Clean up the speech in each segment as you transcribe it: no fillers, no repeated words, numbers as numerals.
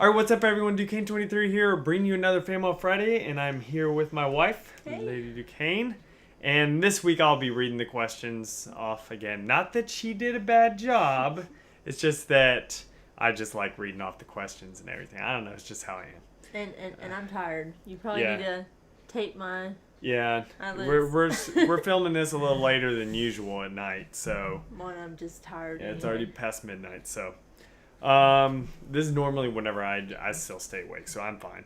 All right, what's up, everyone? Duquesne23 here, bringing you another Family Friday, and I'm here with my wife, Lady Duquesne. And this week I'll be reading the questions off again. Not that she did a bad job, it's just that I just like reading off the questions and everything. I don't know, it's just how I am. And I'm tired. You probably need to tape my eyelids. We're filming this a little later than usual at night, so. Well, I'm just tired. Yeah, it's already past midnight, so. This is normally whenever I still stay awake, so I'm fine.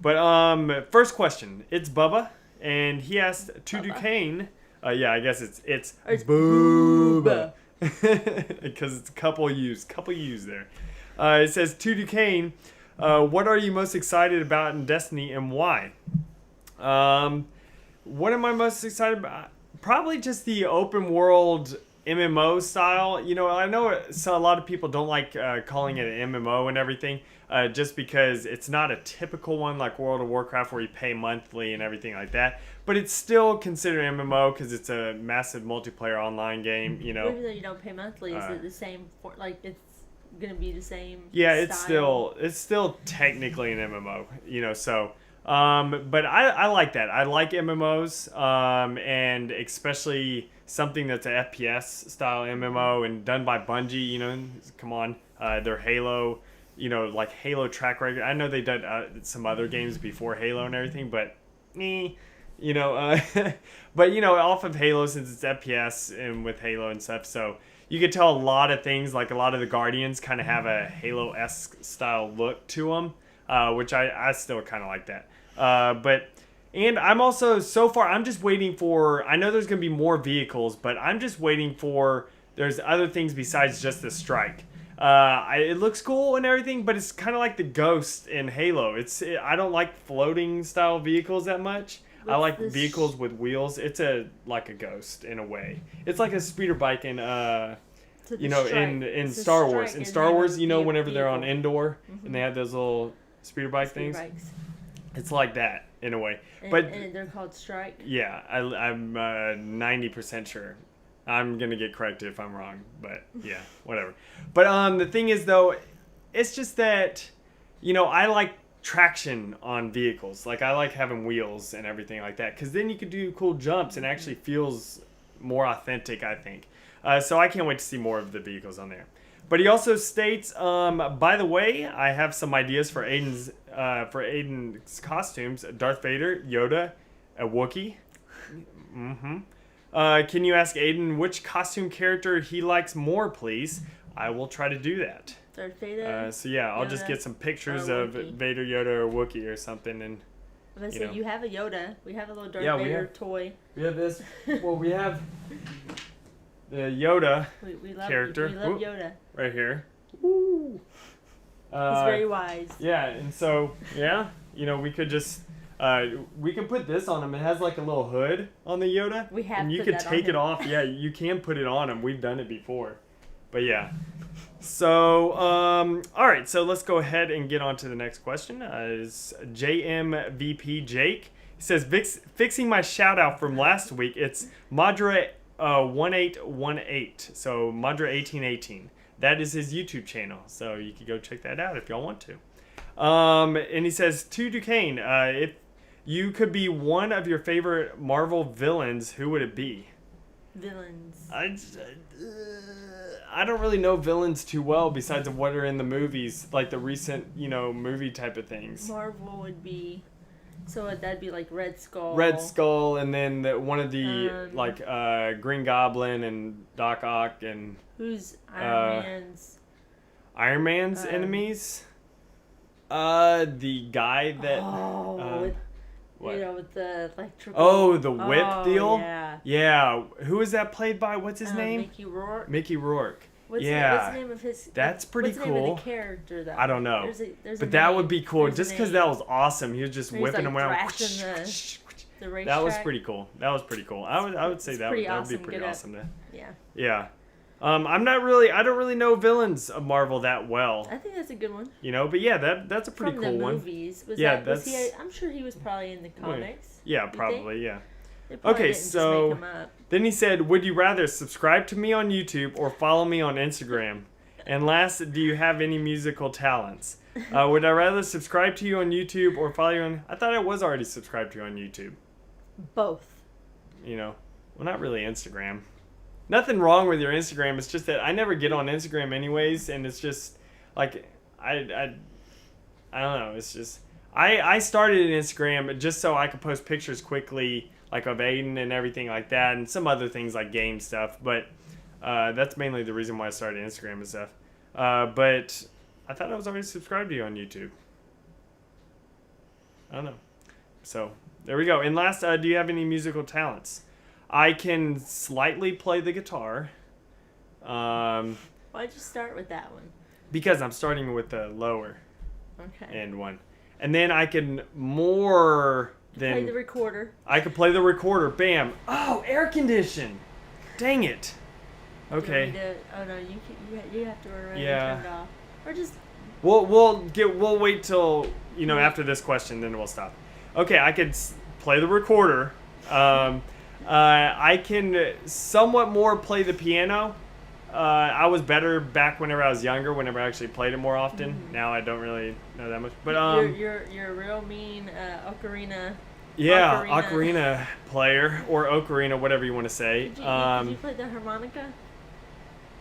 But first question, it's Bubba, and he asked to Duquesne. I guess it's Booba because it's a couple U's there. It says to Duquesne, what are you most excited about in Destiny and why? What am I most excited about? Probably just the open world MMO style. You know, I know a lot of people don't like calling it an MMO and everything, just because it's not a typical one like World of Warcraft where you pay monthly and everything like that. But it's still considered MMO because it's a massive multiplayer online game. You know, even though you don't pay monthly, is it the same? It's gonna be the same. Yeah, style? it's still technically an MMO. You know, so. But I like that. I like MMOs, and especially something that's an FPS style MMO and done by Bungie. You know, come on, their Halo, you know, like Halo track record. I know they did some other games before Halo and everything, but you know, but you know, off of Halo since it's FPS and with Halo and stuff, so you could tell a lot of things. Like a lot of the Guardians kind of have a Halo-esque style look to them, which I still kind of like that. And I'm also, so far, I'm just waiting for, I know there's going to be more vehicles, but I'm just waiting for, there's other things besides just the strike. It looks cool and everything, but it's kind of like the Ghost in Halo. I don't like floating style vehicles that much. I like vehicles with wheels. It's like a Ghost in a way. It's like a speeder bike in, you know, in Star Wars. In Star Wars, you know, whenever they're on Endor and they have those little speeder things. Bikes. It's like that in a way, and they're called Strike. Yeah, I'm 90% sure. I'm gonna get corrected if I'm wrong, but yeah, whatever. But the thing is though, it's just that, you know, I like traction on vehicles. Like I like having wheels and everything like that, because then you could do cool jumps and it actually feels more authentic, I think. So I can't wait to see more of the vehicles on there. But he also states, by the way, I have some ideas for Aiden's costumes: Darth Vader, Yoda, a Wookiee. Can you ask Aiden which costume character he likes more, please? I will try to do that. Darth Vader. So yeah, I'll just get some pictures of Vader, Yoda, or Wookiee or something, and. You have a Yoda. We have a little Darth Vader toy. We have this. Well, we have. The Yoda character. We love Yoda. Right here. Woo. He's very wise. Yeah, and so, yeah, you know, we could just, we can put this on him. It has like a little hood on the Yoda. We have and you could take it off. Yeah, you can put it on him. We've done it before. But yeah. So, all right, so let's go ahead and get on to the next question. Is JMVP Jake. He says, fixing my shout out from last week. It's Madra 1818, so Madra 1818. That is his YouTube channel, so you can go check that out if y'all want to. And he says, to Duquesne, if you could be one of your favorite Marvel villains, who would it be? Villains. I don't really know villains too well besides of what are in the movies, like the recent, you know, movie type of things. Marvel would be... So that'd be like Red Skull. Red Skull, and then one of the Green Goblin and Doc Ock and who's Iron Man's enemies. The guy that what? You know, with the electrical. Oh, the whip deal. Yeah. Yeah. Who is that played by? What's his name? Mickey Rourke. Mickey Rourke. What's the name of his? That's pretty cool. What's the name of the character though? I don't know. But that would be cool, just because that was awesome. He was just whipping them around. The racetrack. That was pretty cool. I would say that would be pretty awesome. Yeah. Yeah. I don't really know villains of Marvel that well. I think that's a good one. You know, but yeah, that's a pretty cool one. From the movies. I'm sure he was probably in the comics. Yeah, probably, yeah. Okay, so then he said, would you rather subscribe to me on YouTube or follow me on Instagram? And last, do you have any musical talents? Would I rather subscribe to you on YouTube or follow you on... I thought I was already subscribed to you on YouTube. Both. You know, well, not really Instagram. Nothing wrong with your Instagram. It's just that I never get on Instagram anyways, and it's just like I don't know. It's just I started an Instagram just so I could post pictures quickly, like of Aiden and everything like that, and some other things like game stuff. But that's mainly the reason why I started Instagram and stuff. But I thought I was already subscribed to you on YouTube. I don't know. So there we go. And last, do you have any musical talents? I can slightly play the guitar. Why'd you start with that one? Because I'm starting with the lower Okay. end one. And then I can more than... Play the recorder. I could play the recorder. Bam. Oh, air condition. Dang it. Okay. Oh no, you have to already Yeah. turn it off. Or just... We'll wait till, after this question, then we'll stop. Okay, I could play the recorder. I can somewhat more play the piano. I was better back whenever I was younger, whenever I actually played it more often. Mm-hmm. Now I don't really know that much. But you're a real mean ocarina. Yeah, ocarina player or ocarina, whatever you want to say. Did you play the harmonica?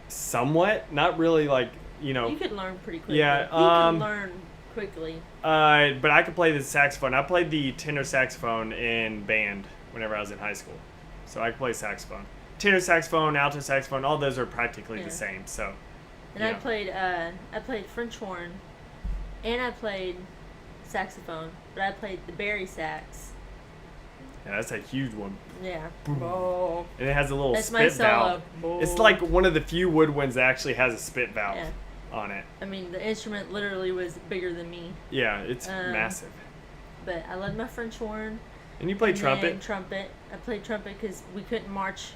Somewhat, not really like You could learn pretty quickly. Yeah, you can learn quickly. But I could play the saxophone. I played the tenor saxophone in band whenever I was in high school, so I could play saxophone. Tenor saxophone, alto saxophone, all those are practically the same. So. And I played French horn, and I played saxophone, but I played the bari sax. Yeah, that's a huge one. Yeah. Oh. And it has a little That's spit valve. Oh. It's like one of the few woodwinds that actually has a spit valve on it. I mean, the instrument literally was bigger than me. Yeah, it's massive. But I love my French horn. And you played trumpet? And trumpet. I played trumpet because we couldn't march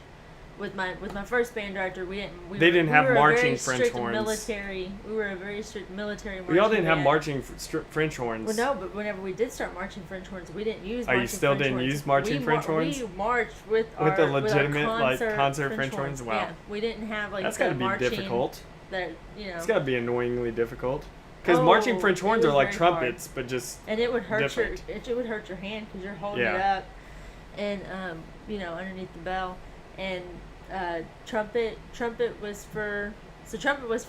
with my first band director. They didn't have marching French horns. We were a very strict military marching We all didn't have band. marching French horns. Well, no, but whenever we did start marching French horns, we didn't use. Oh, you still didn't use marching French horns? We marched with the legitimate concert French horns. Wow, yeah, we didn't have that's got to be difficult. It's got to be annoyingly difficult. Because marching French horns are like trumpets, but just and it would hurt different. It would hurt your hand because you're holding it up, and underneath the bell, and trumpet was for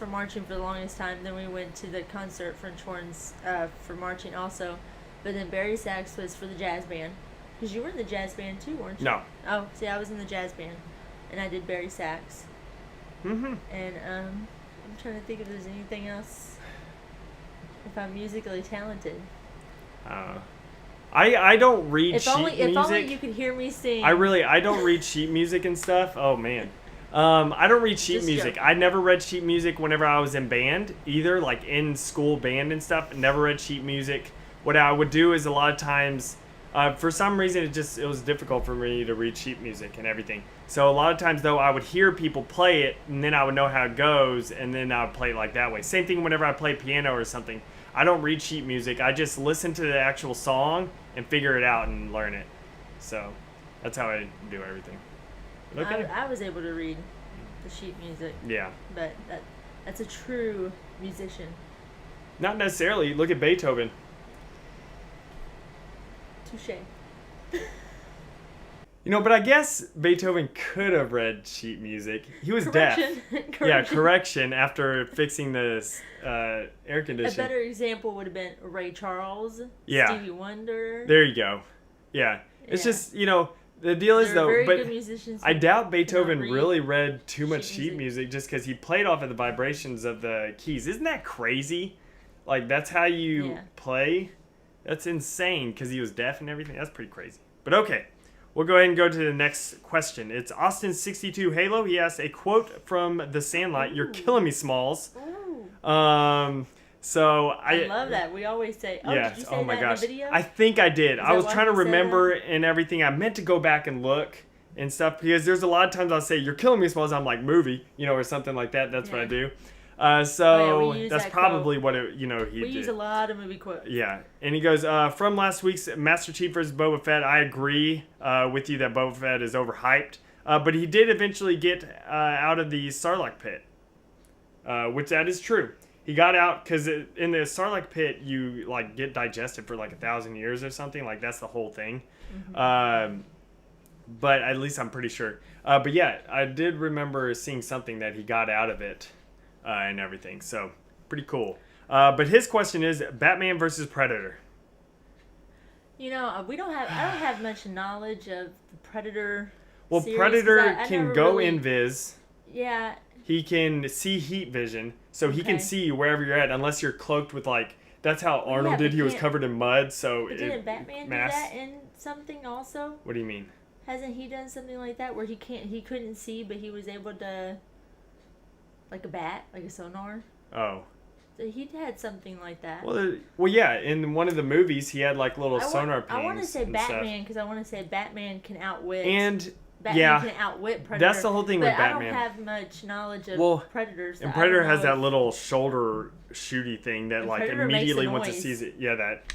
marching for the longest time. Then we went to the concert French horns for marching also, but then bari sax was for the jazz band. Because you were in the jazz band too, weren't you? No. Oh, see, I was in the jazz band, and I did bari sax. Mm-hmm. And I'm trying to think if there's anything else. If I'm musically talented. I don't read sheet music. If only you could hear me sing. I don't read sheet music and stuff. Oh man. I don't read sheet music. Joking. I never read sheet music whenever I was in band either, like in school band and stuff. Never read sheet music. What I would do is a lot of times, for some reason, it was difficult for me to read sheet music and everything. So a lot of times though, I would hear people play it and then I would know how it goes and then I would play it like that way. Same thing whenever I play piano or something. I don't read sheet music. I just listen to the actual song and figure it out and learn it. So that's how I do everything. Okay. I was able to read the sheet music. Yeah. But that's a true musician. Not necessarily. Look at Beethoven. Touché. But I guess Beethoven could have read sheet music. He was deaf. Yeah, correction after fixing the air conditioning. A better example would have been Ray Charles, Stevie Wonder. There you go. Yeah. It's just, the deal is though, very but good musicians I doubt Beethoven read really read too much sheet sheet music just because he played off of the vibrations of the keys. Isn't that crazy? Like, that's how you play? That's insane because he was deaf and everything. That's pretty crazy. But okay. We'll go ahead and go to the next question. It's Austin62 Halo. He asked a quote from The Sandlot. You're killing me, Smalls. So I love that. We always say, did you say oh my that gosh. in the video? I think I did. I was trying to remember that? and everything. I meant to go back and look and stuff because there's a lot of times I'll say, you're killing me, Smalls. I'm like, movie, or something like that. That's what I do. So that's probably what it, he did. We use a lot of movie quotes. Yeah. And he goes, from last week's Master Chief vs. Boba Fett, I agree with you that Boba Fett is overhyped. But he did eventually get out of the Sarlacc pit, which that is true. he got out because in the Sarlacc pit you like get digested for like 1,000 years or something. Like that's the whole thing. But at least I'm pretty sure. But yeah, I did remember seeing something that he got out of it and everything. So pretty cool. But his question is Batman versus Predator. You know, I don't have much knowledge of the Predator. Well, series, Predator I can never go really, invis. Yeah. He can see heat vision, so he can see you wherever you're at, unless you're cloaked with like. That's how Arnold did. He was covered in mud, so. But didn't Batman do that in something also? What do you mean? Hasn't he done something like that where he couldn't see, but he was able to, like a bat, like a sonar? Oh. So he had something like that. Well, yeah. In one of the movies, he had like little sonar pings. I want to say Batman because I want to say Batman can outwit. And Batman can outwit Predator. That's the whole thing with Batman. I don't have much knowledge of Predators. And Predator has that little shoulder shooty thing that like Predator immediately once it sees it, that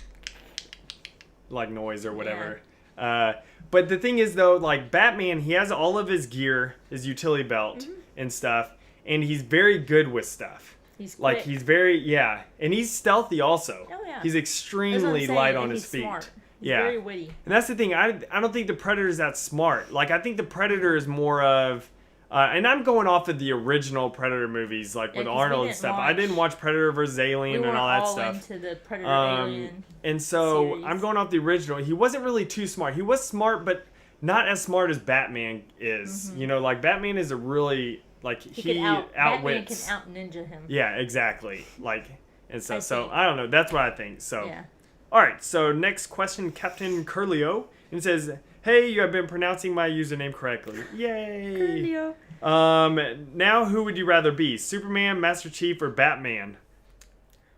like noise or whatever. Yeah. But the thing is though, like Batman, he has all of his gear, his utility belt and stuff, and he's very good with stuff. He's quick. Like he's very and he's stealthy also. Oh yeah. He's extremely light on his feet. Smart. He's very witty. And that's the thing. I don't think the Predator's that smart. Like I think the Predator is more of and I'm going off of the original Predator movies, like with Arnold and stuff. I didn't watch Predator vs. Alien and all that stuff. Into the Predator Alien and so series. I'm going off the original. He wasn't really too smart. He was smart, but not as smart as Batman is. You know, like Batman is a really like he outwits. Batman can out ninja him. Yeah, exactly. Like and so I don't know. That's what I think. So. Yeah. All right, so next question, Captain Curlio, and says, "Hey, you have been pronouncing my username correctly. Yay!" Curlio. Now, who would you rather be, Superman, Master Chief, or Batman?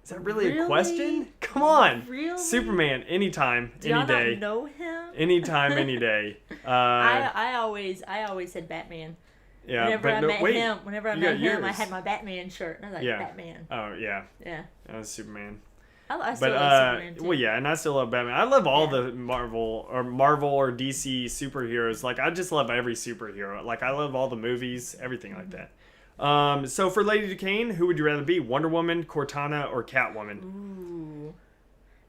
Is that really a question? Come on, really? Superman, anytime, Do any day. Not know him? Anytime, any day. I always said Batman. Yeah, whenever I met him, I yours. had my Batman shirt, and I was like, Batman. Oh yeah. Yeah. That was Superman. I still love Superman too. Well, yeah, and I still love Batman. I love all the Marvel or DC superheroes. Like, I just love every superhero. Like, I love all the movies, everything like that. So for Lady Duquesne, who would you rather be? Wonder Woman, Cortana, or Catwoman? Ooh.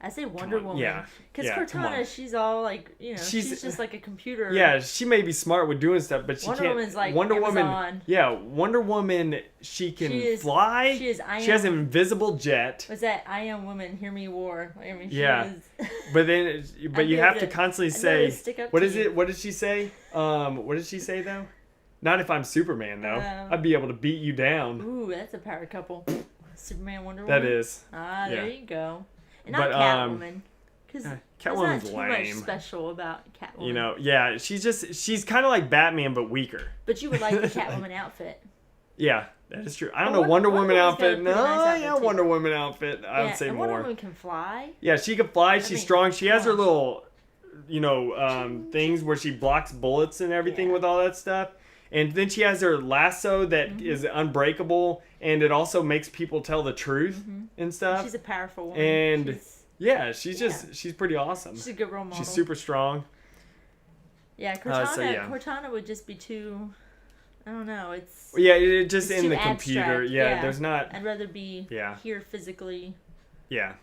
I say Wonder Woman. Yeah. Because Cortana, she's all like, she's just like a computer. Yeah, she may be smart with doing stuff, but she Wonder can't. Woman's like Wonder Amazon. Woman. Yeah, Wonder Woman. She can fly. She has an invisible jet. What's that? I am woman. Hear me war. I mean, but you have to constantly say. What is it? What did she say? What did she say though? Not if I'm Superman though. I'd be able to beat you down. Ooh, that's a power couple. Superman, Wonder That Woman. is. There you go. And not Catwoman. Because Catwoman's there's not too lame. much special about Catwoman. You know, yeah, she's kind of like Batman but weaker. But you would like the Catwoman outfit. Yeah, that is true. I don't know Wonder Woman outfit. No, Wonder Woman outfit. I would say more. Wonder Woman can fly. Yeah, she can fly. She's strong. She has her little, things where she blocks bullets and everything with all that stuff. And then she has her lasso that is unbreakable, and it also makes people tell the truth and stuff. She's a powerful woman. And she's pretty awesome. She's a good role model. She's super strong. Yeah, Cortana would just be too. I don't know. It's just in the abstract. computer. Yeah, there's not. I'd rather be here physically. Yeah.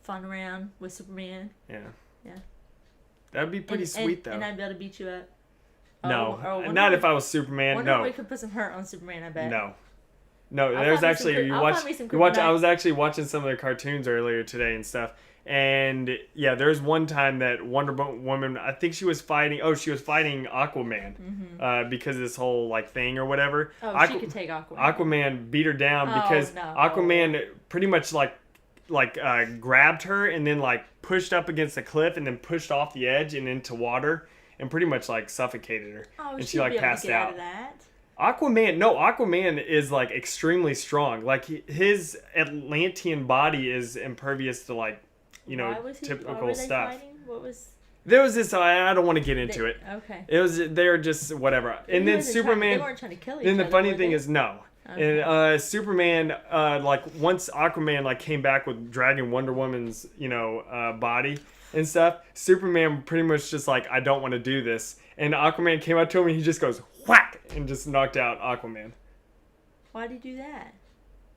Fun around with Superman. Yeah. Yeah. That'd be pretty sweet though. And I'd be able to beat you up. No, not if I was Superman. No. We could put some hurt on Superman. I bet. No. There's actually I was actually watching some of the cartoons earlier today and stuff, and there's one time that Wonder Woman. I think she was fighting. Oh, she was fighting Aquaman, because of this whole like thing or whatever. Oh, she could take Aquaman. Aquaman beat her down because Aquaman pretty much grabbed her and then like pushed up against the cliff and then pushed off the edge and into water. And pretty much like suffocated her, and she like passed out. Aquaman is like extremely strong. Like his Atlantean body is impervious to like, typical stuff. What was? There was this. I don't want to get into it. Okay. It was. They were just whatever. And then Superman. They weren't trying to kill each other. Then the funny thing is no. Okay. And Superman, once Aquaman came back with dragging Wonder Woman's body and stuff, Superman pretty much just I don't want to do this, and Aquaman came up to him and he just goes whack and just knocked out Aquaman. Why'd he do that?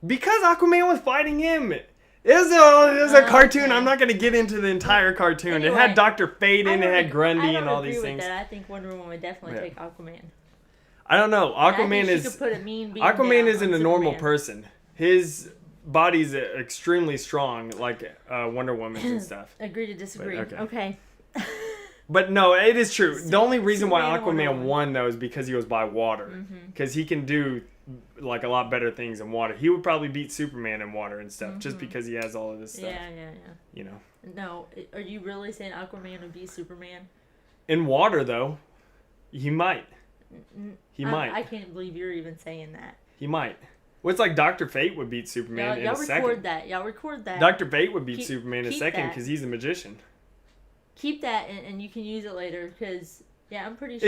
Because Aquaman was fighting him. It was a cartoon. Okay. I'm not going to get into the entire cartoon. Anyway, it had Dr. Fate in it, I had Grundy and all these agree things. with that. I think Wonder Woman would definitely take Aquaman. I don't know. Aquaman she could put a mean beam Aquaman down isn't on a normal Superman. person. His body's extremely strong, like Wonder Woman's and stuff. Agree to disagree. But, Okay. But no, it is true. The only reason why Superman and Wonder Aquaman Woman. won though is because he was by water. Because he can do like a lot better things in water. He would probably beat Superman in water and stuff, just because he has all of this stuff. Yeah. You know. No, are you really saying Aquaman would beat Superman? In water though, he might. He might. I can't believe you're even saying that. He might. Well, it's like Dr. Fate would beat Superman in a second. Y'all record that. Dr. Fate would beat Superman in a second that. because he's a magician. Keep that and you can use it later because I'm pretty sure.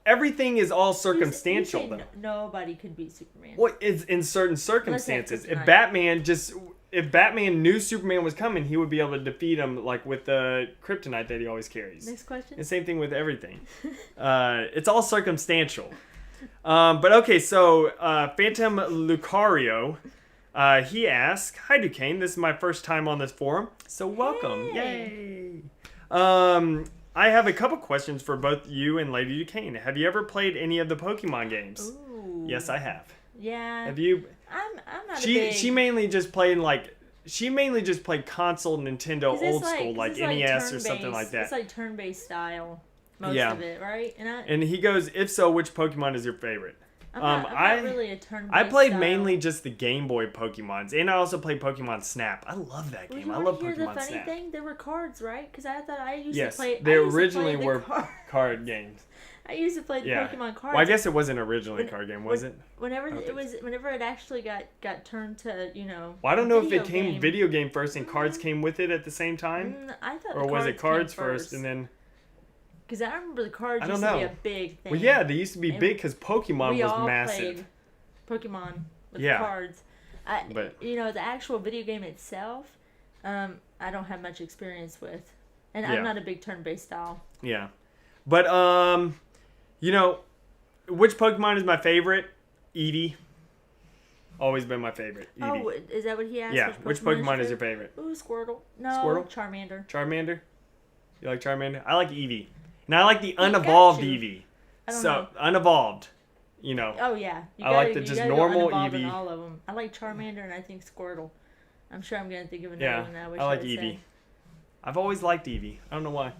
Everything is all circumstantial you say though. Nobody could beat Superman. Well, it's in certain circumstances. If Batman knew Superman was coming, he would be able to defeat him like with the kryptonite that he always carries. Next question. The same thing with everything. It's all circumstantial. But okay, so Phantom Lucario, he asks, "Hi Duquesne, this is my first time on this forum, so welcome. Hey. Yay! I have a couple questions for both you and Lady Duquesne. Have you ever played any of the Pokemon games?" Ooh. Yes, I have. Yeah. Have you? I'm not She a big... she mainly just played console Nintendo old school like NES or something like that. It's like turn-based style, most of it, right? And he goes, "If so, which Pokemon is your favorite?" I'm not really a turn-based I played style. mainly just the Game Boy Pokemons, and I also played Pokemon Snap. I love that game. I love hear Pokemon the funny Snap. thing? There were cards, right? Because I thought I used Yes, to play. they originally were card. card games. I used to play the Pokemon cards. Well, I guess it wasn't originally a card game, was it? Whenever it actually got turned to Well, I don't know if it game. came video game first and cards came with it at the same time, I thought or was it cards first and then? Because I remember the cards used to be a big thing. Well, yeah, they used to be big because Pokemon we was all massive. Played Pokemon with Yeah. cards. But the actual video game itself, I don't have much experience with, and Yeah. I'm not a big turn-based style. Yeah, but which Pokemon is my favorite? Eevee. Always been my favorite. Eevee. Oh, is that what he asked? Yeah. Which Pokemon is your favorite? Ooh, Squirtle. No, Squirtle? Charmander. Charmander. You like Charmander? I like Eevee, and I like the unevolved Eevee. I don't know. Unevolved. Oh yeah. I like the just normal Eevee. All of them. I like Charmander and I think Squirtle. I'm sure I'm gonna think of another Yeah, one. That I wish I like would Eevee. say. I've always liked Eevee. I don't know why,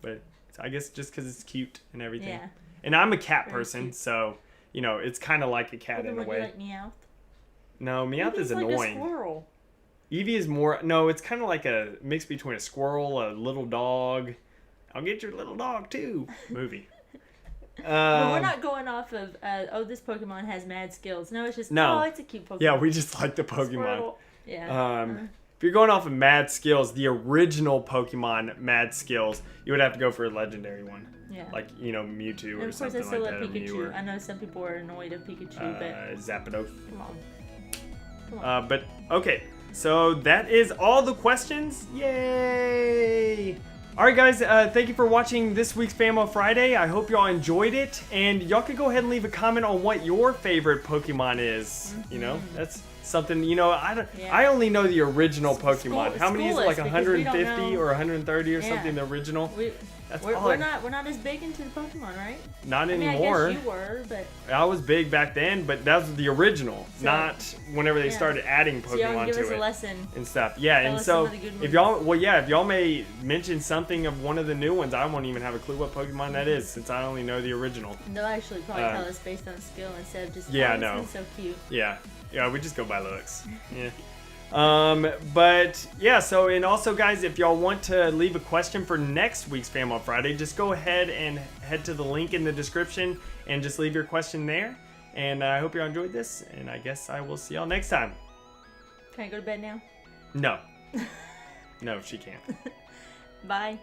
but I guess just because it's cute and everything. Yeah. And I'm a cat Very person, cute. so it's kind of like a cat in a Would way. you like Meowth? No, Meowth is Eevee's like annoying. a squirrel. Eevee is more. No, it's kind of like a mix between a squirrel, a little dog. I'll get your little dog too. Movie. But we're not going off of this Pokemon has mad skills. No, it's just it's a cute Pokemon. Yeah, we just like the Pokemon. Squirtle. Yeah. If you're going off of mad skills, the original Pokemon mad skills, you would have to go for a legendary one. Yeah. Like Mewtwo And or of course, something I still like love that. Pikachu. I know some people are annoyed of Pikachu, but Zapdos. come on. But okay, so that is all the questions. Yay! All right, guys. Thank you for watching this week's Famo Friday. I hope y'all enjoyed it, and y'all could go ahead and leave a comment on what your favorite Pokemon is. That's something. I only know the original Pokemon. How many is it? Like 150 or 130 or something? The original. We're not as big into the Pokemon, right? Not anymore. I guess you were, but I was big back then, but that was the original, not whenever they started adding so y'all Pokemon give to us it a lesson. and stuff. Yeah, Tell and us so some of the good if y'all may mention something of one of the new ones, I won't even have a clue what Pokemon that is since I only know the original. They'll actually probably tell us based on skill instead of just Yeah, this no. one's so cute. Yeah, we just go by looks. Yeah. But yeah, so and also guys, if y'all want to leave a question for next week's Fam on Friday, just go ahead and head to the link in the description and just leave your question there. And I hope y'all enjoyed this, and I guess I will see y'all next time. Can I go to bed now? No. No, she can't. Bye.